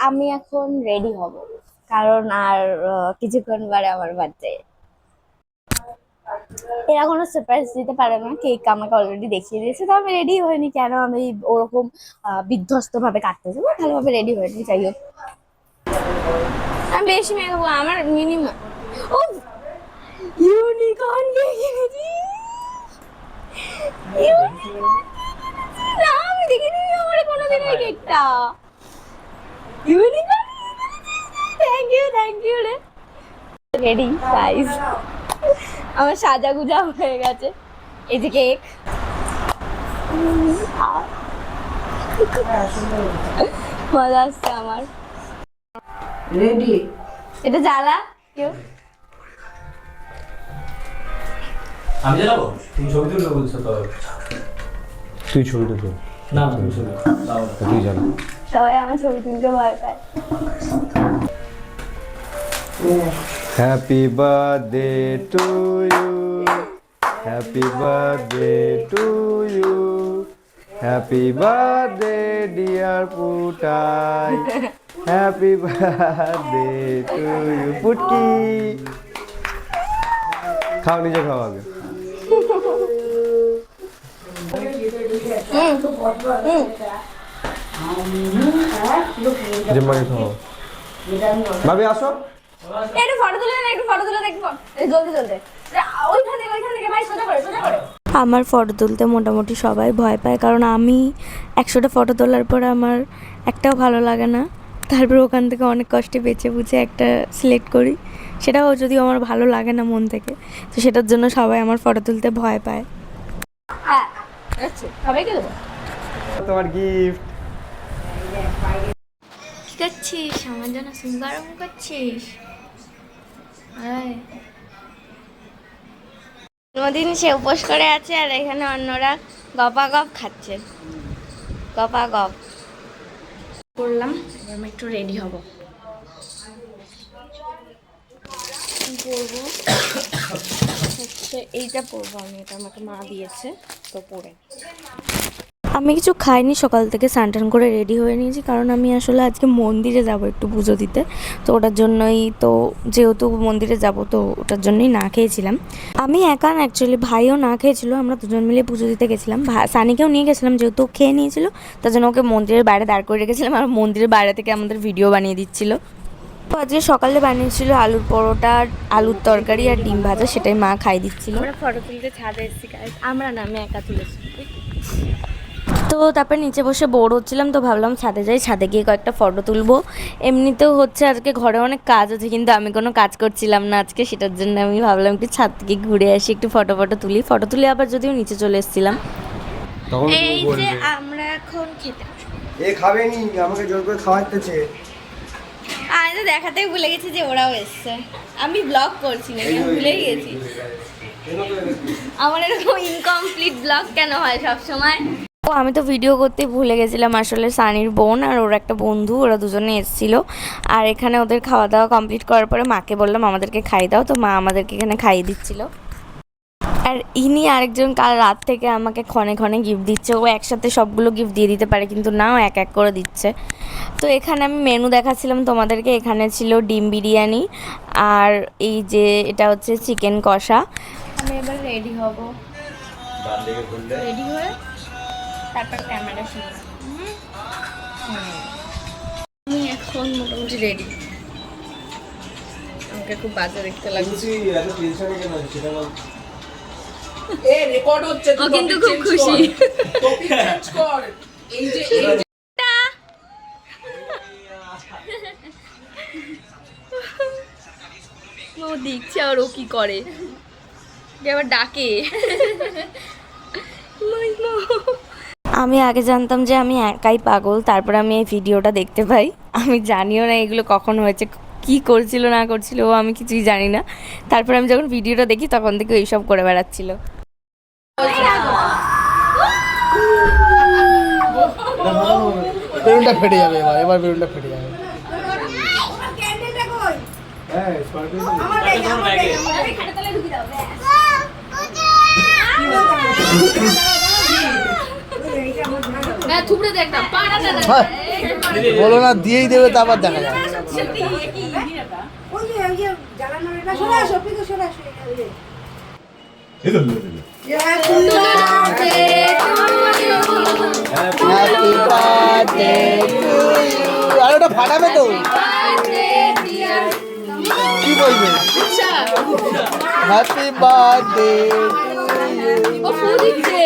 আমি এখন রেডি হব, কারণ আর কিছুক্ষণ পরে আমার বার্থডে। এরা কোনো সারপ্রাইজ দিতে পারে না, কেক আমাকে অলরেডি দেখিয়ে দিয়েছে, তো আমি রেডি হইনি। কেন আমি ওরকম বিধ্বস্ত ভাবে কাটতে যাবো, ভালোভাবে রেডি হয়নি। যাই হোক, আমি বেশি মেকআপ, আমার মিনিমাম। ও ইউনিকর্ন কিনেছি, না আমি দেখিনি আমার কোনোদিন এই কেকটা। ইউনিকর্ন, থ্যাংক ইউ রে। রেডি গাইস, আমার সাজা গুজা হয়ে গেছে। এই যে কেক, মজা আসছে আমার। রেডি? এটা জ্বালা কেউ? আমি জ্বালাবো? তুমি ছবি তুলবে বলছো তো? তুই ছবি তুলবি না তুমি ছবি তুই জ্বালা। সবাই আমার ছবি তুলতে ভয় পায়। Happy birthday to you, happy birthday to you, happy birthday dear Putai, happy birthday to you. পুটকি খাও, নিজে খাও আগে। জিম্মাকে খাও। ভাবি আসো। একটু ফটো তুলে না, একটু ফটো তুলে দেখবো জলদি জলদি। ওইখান থেকে ভাই সোজা করে সোজা করে। আমার ফটো তুলতে মোটামুটি সবাই ভয় পায়, কারণ আমি 100টা ফটো তোলার পরে আমার একটাও ভালো লাগে না। তারপর ওখান থেকে অনেক কষ্টে বেছে বুঝে একটা সিলেক্ট করি, সেটাও যদি আমার ভালো লাগে না মন থেকে, তো সেটার জন্য সবাই আমার ফটো তুলতে ভয় পায়। হ্যাঁ আচ্ছা, সবাইকে দেবো। তোমার গিফট। কি করছিস? আমার জন্য সিম গরম করছিস? কোনোদিন সে উপোস করে আছে, আর এখানে অন্যরা গপা গপ খাচ্ছে, গপা গপ করলাম। এবার আমি একটু রেডি হব, পরবো হচ্ছে এইটা পরবো আমি, এটা আমাকে মা দিয়েছে তো পরে। আমি কিছু খাইনি সকাল থেকে, স্নান করে রেডি হয়ে নিয়েছি, কারণ আমি আসলে আজকে মন্দিরে যাব একটু পুজো দিতে, তো ওটার জন্যই, তো যেহেতু মন্দিরে যাব তো ওটার জন্যই না খেয়েছিলাম। আমি একা না, অ্যাকচুয়ালি ভাইও না খেয়েছিল, আমরা দুজন মিলে পুজো দিতে গেছিলাম। সানিকেও নিয়ে গেছিলাম, যেহেতু খেয়ে নিয়েছিল তার জন্য ওকে মন্দিরের বাইরে দাঁড় করে রেখেছিলাম, আর মন্দিরের বাইরে থেকে আমাদের ভিডিও বানিয়ে দিচ্ছিল। তো আজকে সকালে বানিয়েছিল আলুর পরোটা, আলুর তরকারি আর ডিম ভাজা, সেটাই মা খাই দিচ্ছিল। আমরা ফটো তুলতে ছাদে এসেছি, আমরা না, আমি একা তুলেছি। তো তারপর নিচে বসে বোর হচ্ছিলাম, তো ভাবলাম ছাদে যাই, ছাদে গিয়ে কয়েকটা ফটো তুলবো। এমনিতেও হচ্ছে আজকে ঘরে অনেক কাজ আছে, কিন্তু আমি কোনো কাজ করছিলাম না আজকে, সেটার জন্য আমি ভাবলাম একটু ছাদ থেকে ঘুরে আসি, একটু ফটো তুলি। আবার যদিও নিচে চলে এসেছিলাম। এই যে আমরা এখন খেতে খাবে নি, আমাকে জোর করে খাওয়াতেছে। আমি তো দেখাতেই ভুলে গেছি যে ওরাও এসছে। আমি ব্লগ করছি না, ভুলেই গেছি। আমার এরকম ইনকমপ্লিট ব্লগ কেন হয় সব সময়? ও আমি তো ভিডিও করতে ভুলে গেছিলাম, আসলে সানির বোন আর ওর একটা বন্ধু, ওরা দুজনে এসেছিল। আর এখানে ওদের খাওয়া দাওয়া কমপ্লিট করার পরে মাকে বললাম আমাদেরকে খাইয়ে দাও, তো মা আমাদেরকে এখানে খাইয়ে দিচ্ছিল। আর ইনি আরেকজন কাল রাত থেকে আমাকে ক্ষণে ক্ষণে গিফট দিচ্ছে। ও একসাথে সবগুলো গিফট দিয়ে দিতে পারে, কিন্তু না, ও এক এক করে দিচ্ছে। তো এখানে আমি মেনু দেখাচ্ছিলাম তোমাদেরকে। এখানে ছিল ডিম বিরিয়ানি, আর এই যে এটা হচ্ছে চিকেন কষা। আমি এবার রেডি হব, রেডি হয়ে তারপর ক্যামেরা শুরু। আমি এখন মোটামুটি রেডি। আমাকে খুব বাজে দেখতে লাগছে। এ রেকর্ড হচ্ছে, ও কিন্তু খুব খুশি। টপিক চেঞ্জ কর। এই যে ও দেখছে আর ও কি করে, আবার ডাকে। আমি আগে জানতাম যে আমি একাই পাগল, তারপর আমি এই ভিডিওটা দেখতে পাই। আমি জানিও না এগুলো কখন হয়েছে, কি করছিল না করছিল ও, আমি কিছুই জানি না। তারপর আমি যখন ভিডিওটা দেখি তখন থেকে এইসব করে বেড়াচ্ছিল। বেলুনটা ফেটে যাবে, এবার বেলুনটা ফেটে যাবে। থুবড়ে দেখ না, পাড়াটা বলো না দিয়েই দেবে তারপর দেখা যাবে। Happy birthday to you. আর ওটা ফাটাবে তো কি বলবে? হ্যাপি বার্থডে ও ফুল দিচ্ছে।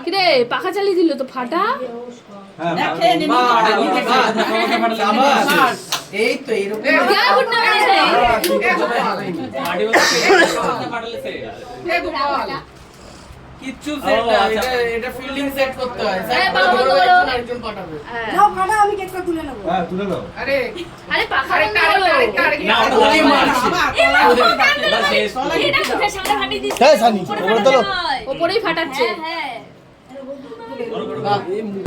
কিরে পাখা চালিয়ে দিল তো ফাটা। এই তো এরকম क्या घुटना में কিচ্ছু সেট না, এটা ফিল্ডিং সেট করতে হয়। হ্যাঁ, সেট করে বলো, ধরো, বলো। একজন পাঠাবে। হ্যাঁ তুলে নাও। আরে अरे पाखा আরেকটা আরেকটা না, ওটা ওরে ওদের মারছে। এটা সামনে ফাটিয়ে দিচ্ছে। হ্যাঁ সানি ওপরে তোলো। ওপরেই ফাটাচ্ছে।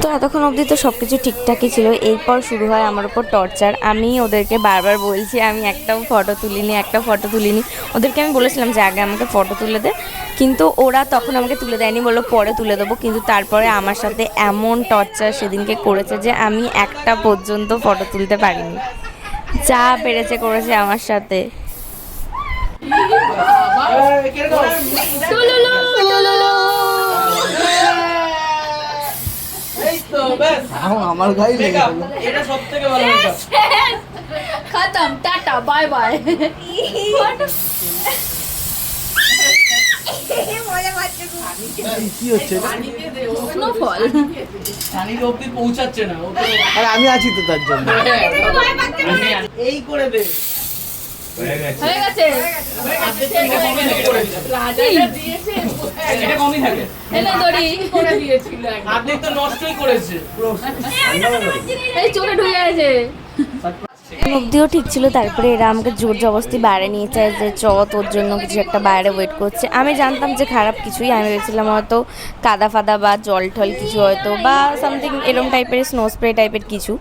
তো এতক্ষণ অবধি তো সব কিছু ঠিকঠাকই ছিল। এরপর শুরু হয় আমার উপর টর্চার। আমি ওদেরকে বারবার বলছি আমি একটাও ফটো তুলিনি। ওদেরকে আমি বলেছিলাম যে আগে আমাকে ফটো তুলে দে, কিন্তু ওরা তখন আমাকে তুলে দেয়নি, বললো পরে তুলে দেবো। কিন্তু তারপরে আমার সাথে এমন টর্চার সেদিনকে করেছে যে আমি একটা পর্যন্ত ফটো তুলতে পারিনি। যা পেরেছে করেছে আমার সাথে। এই তো ব্যাস, আমার গায়ে লেগে makeup, গেল। এটা সবথেকে ভালো makeup। खत्म, टाटा, बाय बाय। কি হচ্ছে এটা? পানিতে দে, ও स्नोफॉल। পানির অবধি পৌঁছাচ্ছে না, ও তো আর আমি আছি তো তার জন্য। এই করে দে। হয়ে গেছে। হয়ে গেছে। এটা কমই করেছে। এটা কমই থাকে। এনে দড়ি। অর্ধেক তো নষ্টই করেছে। এই চোখে ঢুকে গেছে। অবধিও ঠিক ছিল। তারপরে এরা আমাকে জোর জবরদস্তি বাইরে নিয়ে যায় যে চ তোর জন্য কিছু একটা বাইরে ওয়েট করছে। আমি জানতাম যে খারাপ কিছুই, আমি ভেবেছিলাম হয়তো কাদা ফাদা বা জল ঠল কিছু হয়তো বা সামথিং এরম টাইপের স্নো স্প্রে টাইপের কিছু।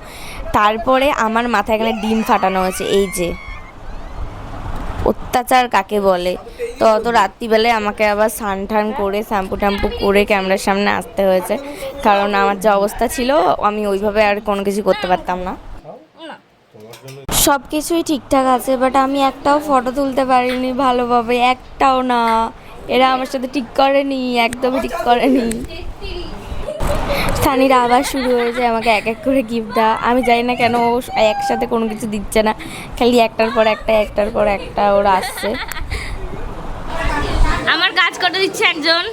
তারপরে আমার মাথায় এখানে ডিম ফাটানো হয়েছে। এই যে অত্যাচার কাকে বলে। তো অত রাত্রিবেলায় আমাকে আবার স্নান টান করে শ্যাম্পু ট্যাম্পু করে ক্যামেরার সামনে আসতে হয়েছে, কারণ আমার যে অবস্থা ছিল আমি ওইভাবে আর কোনো কিছু করতে পারতাম না। সব কিছুই ঠিকঠাক আছে, বাট আমি একটাও ফটো তুলতে পারিনি ভালোভাবে, একটাও না। এরা আমার সাথে ঠিক করেনি, একদমই ঠিক করেনি। স্থানীয়রা আবার শুরু হয়েছে আমাকে এক এক করে গিফট দেওয়া। আমি জানি না কেন ও একসাথে কোনো কিছু দিচ্ছে না, খালি একটার পর একটা ওরা আসছে। আমার কাজ করতে দিচ্ছে একজন।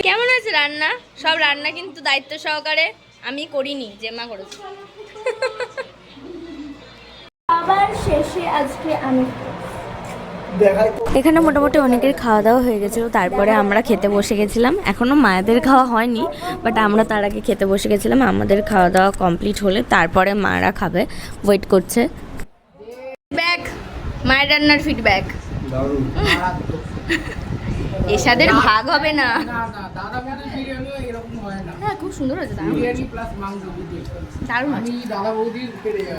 কেমন হয়েছে রান্না? সব রান্না কিন্তু দায়িত্ব সহকারে আমি করিনি, জেম্মা করেছে। আবার শেষে আজকে আমি এখানে মোটামুটি অনেকের খাওয়া দাওয়া হয়ে গেছিলো। তারপরে আমরা খেতে বসে গেছিলাম। এখনও মায়েদের খাওয়া হয়নি, বাট আমরা তার আগে খেতে বসে গেছিলাম। আমাদের খাওয়া দাওয়া কমপ্লিট হলে তারপরে মায়েরা খাবে, ওয়েট করছে। ফিডব্যাক, মায়ের রান্নার ফিডব্যাক। এসাদের ভাগ হবে না। দাদা বৌদির বিরিয়ানিও এরকম হয় না। হ্যাঁ খুব সুন্দর হয়েছে, বিরিয়ানি প্লাস মাংস দুটোই। দারুণ। আমি দাদা বৌদির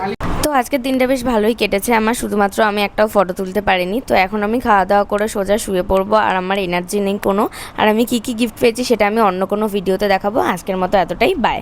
মালিক। তো আজকের দিনটা বেশ ভালোই কেটেছে আমার, শুধুমাত্র আমি একটাও ফটো তুলতে পারিনি। তো এখন আমি খাওয়া দাওয়া করে সোজা শুয়ে পড়বো, আর আমার এনার্জি নেই কোনো। আর আমি কী কী গিফট পেয়েছি সেটা আমি অন্য কোনো ভিডিওতে দেখাবো। আজকের মতো এতটাই, বাই।